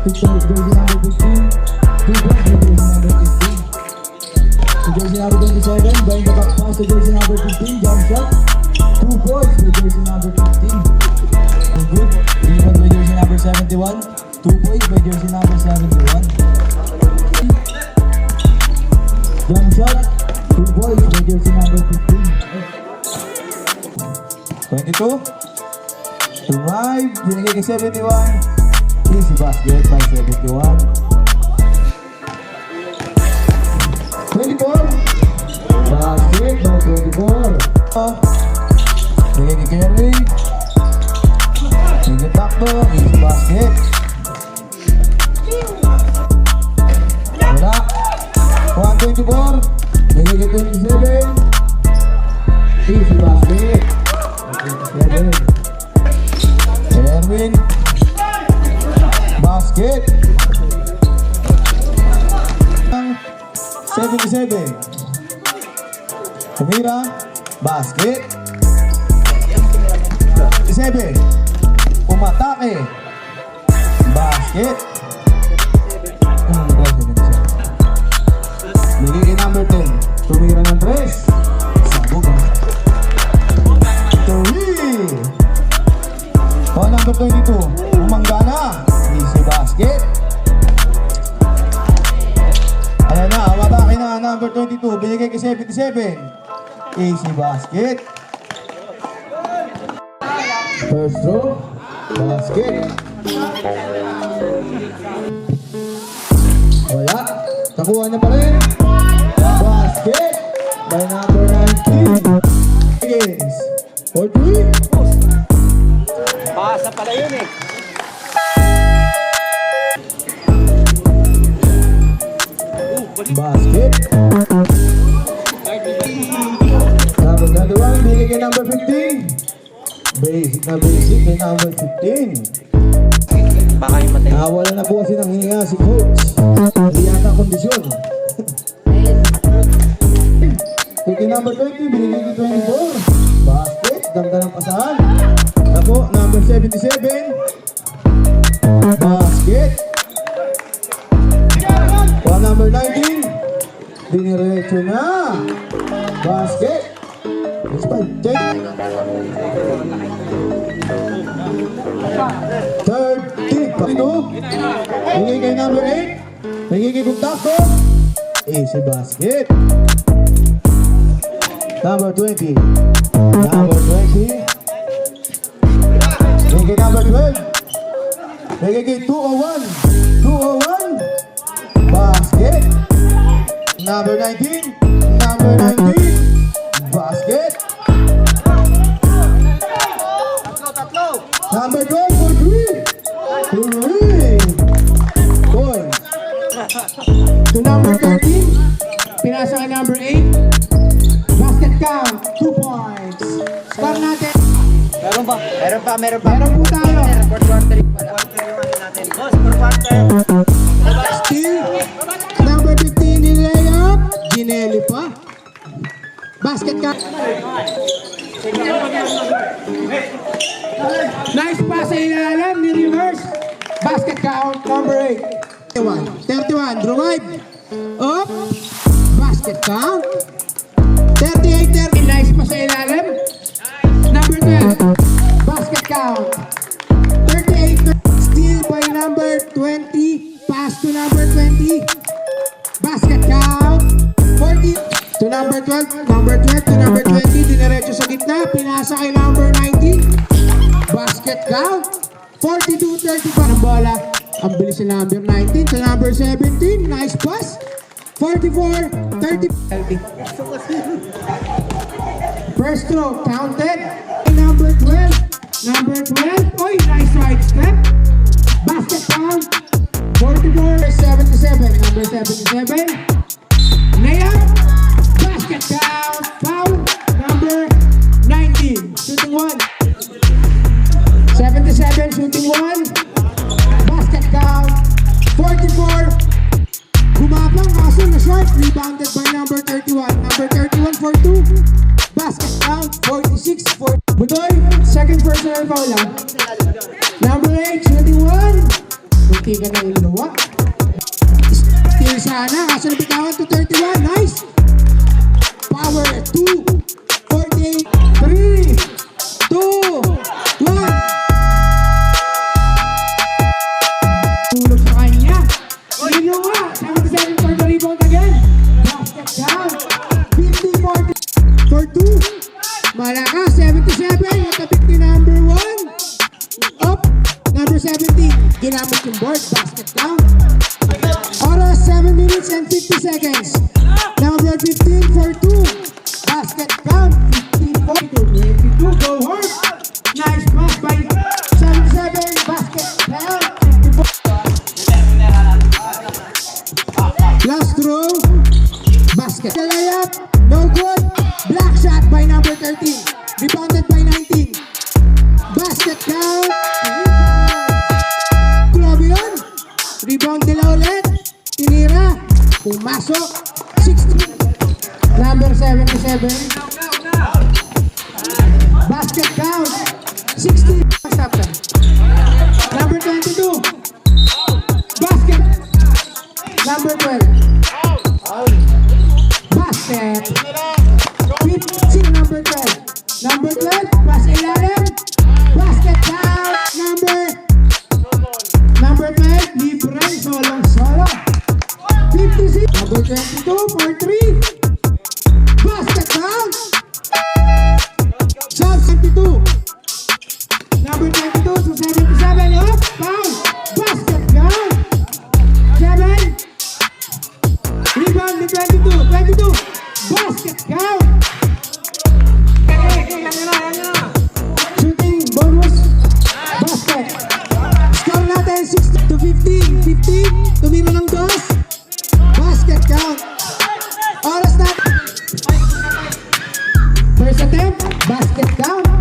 Jersey number 15. 2 points for jersey number 15. To jersey number 27, behind the back pass to jersey number 15, jump shot. 2 points for jersey number 15. Good. Rebound by jersey number 71. 2 points by jersey number 71. Jump shot. 2 points by jersey number 15. 22. To 5. Binigay kay 71. Easy basket by 71. 24. Basket by 24. Binigay kay Kerry. Binigay takbo. Easy basket. Wala. 124. Binigay kay 27. Easy basket. 27. Erwin. Basket. 77. Tumira. Basket. 77. Umatake. Basket. Bigay kay number 10. Tumira ng 3. Sabog. 3. O number 22. Umanggana. Easy basket. Ayan na, umatake na number 22. Binigay kay 77. Easy basket. First throw. Basket. Wala. Nakuha na pa rin. Basket. By number 19. Higgins. For 3. Pasa pala yun eh. Basket. Number 21, bigay kay number 15. Basic na basic kay number 15. Baka yung matay. Wala na po kasi nang hininga si coach. Hindi yata kondisyon. Kay number 20, binigay kay 24. Basket, ganda ng pasahan. Ako, number 77. Basket. Number 19. Diniretso na. Basket. It's fine. Check. 30. Pino. Bigay kay number 8. Bigay kay Bugtakto. Easy basket. Number 20. Number 20. Bigay kay number 12. Bigay kay 201. 201. Basket. Number 19. Number 19. Basket. Number 12 for 3. 3. Point. To number 13. Pinasa kay number 8. Basket count. 2 points. Score natin. Meron pa? Meron pa, meron pa. Meron po tayo. Fourth quarter pala. Boss, fourth quarter. Steal. Number 15 in layup. Ginelli pa. Basket count. Nice pass sa ilalim ni reverse. Basket count number 8. 31. Drive. Up. Basket count. 38. Nice pass sa ilalim. Number 12. Basket count. 38. Steal by number 20. Pass to number 20. Basket count. 40. To number 12. Number 12 to number 20. Diniretso sa gitna. Pinasa kay number 19. Basket count. 42-30 pa ng bola. Ang bilis sa number 19 to number 17. Nice pass. 44-30. First throw counted. Number 12. Number 12. Oy, nice side step. Basket count. 44-77. Number 77. Layup. Basket count. Foul. Number 19. Shooting 1. 77 shooting 1. Basket count. 44. Gumapang kaso na short. Rebounded by number 31. Number 31 for 2. Basket count. 46 for Budoy. Second personal foul lang. Number 8 shooting 1. Muntikan ng luwa. Steal sana, kaso nabitawan to 31, nice! Power, 2, 48, 3, 2, 1. Tulog sa kanya. Lino nga, 77 for the rebound again. Basket down. 50 for 2. Malakas, 77. At the 50 number 1. Up, number 17. Ginamit yung board, basket down. Oras, 7 minutes and 50 seconds. Number 15 for 2. Basket down. 15 for 2. 22, go hard. Nice pass by 77. Basket down. 54. Last throw, basket. Layup, no good. Black shot by number 13. Rebounded by 19. Basket count. Grabe yun. Rebound nila ulit. Tinira. Pumasok. 60. Number 77. Basket count. 60. Stop time. Number 22. Basket. Number 12. Basket. 15, number 12. Number 12, pass ilalim. Basket down. Number 12, libre, solo. 56. Number 22 for 3. Basket down. Sub 72. Number 22 to 77. Up, down. Basket down. 7. Rebound ni 22. Basket count. Shooting bonus. Basket. Score natin 60 to 15. 15. Tumira ng dos. Basket count. Oras natin. First attempt. Basket count.